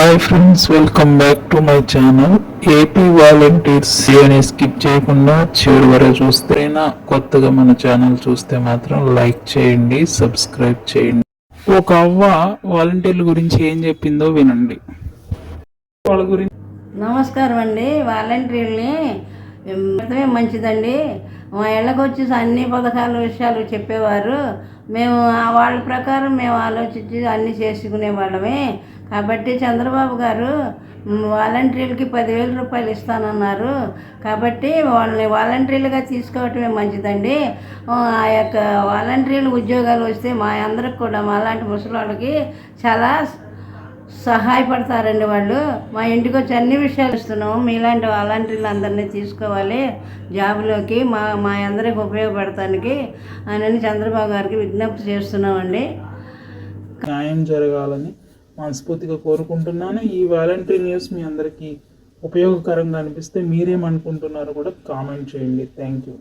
Hi friends, welcome back to my channel. AP volunteers అని skip చేయకుండా చివరి వరకు చూస్తే, కొత్తగా మన ఛానల్ చూస్తే మాత్రం లైక్ చేయండి, సబ్స్క్రైబ్ చేయండి. ఒక అవ్వ వాలంటీర్ల గురించి ఏం చెప్పిందో వినండి. వాళ్ళ గురించి నమస్కారం అండి. వాలంటీర్ని మంచిదండి. మా ఇళ్ళకి వచ్చి అన్ని పథకాల విషయాలు చెప్పేవారు. మేము వాళ్ళ ప్రకారం మేము ఆలోచించి అన్నీ చేసుకునే వాళ్ళమే. కాబట్టి చంద్రబాబు గారు వాలంటీర్లకి 10,000 రూపాయలు ఇస్తానన్నారు. కాబట్టి వాళ్ళని వాలంటీర్లుగా తీసుకోవటమే మంచిదండి. ఆ యొక్క వాలంటీర్లు ఉద్యోగాలు వస్తే మా అందరికి కూడా మాలాంటి ముసలి వాళ్ళకి చాలా సహాయపడతారండి. వాళ్ళు మా ఇంటికి వచ్చి అన్ని విషయాలు ఇస్తున్నాము. మీలాంటి వాలంటీర్లు అందరినీ తీసుకోవాలి జాబులోకి, మా అందరికి ఉపయోగపడటానికి అని చంద్రబాబు గారికి విజ్ఞప్తి చేస్తున్నామండి. న్యాయం జరగాలని మనస్ఫూర్తిగా కోరుకుంటున్నాను. ఈ వాలంటరీ న్యూస్ మీ అందరికీ ఉపయోగకరంగా అనిపిస్తే మీరేమనుకుంటున్నారో కూడా కామెంట్ చేయండి. Thank you.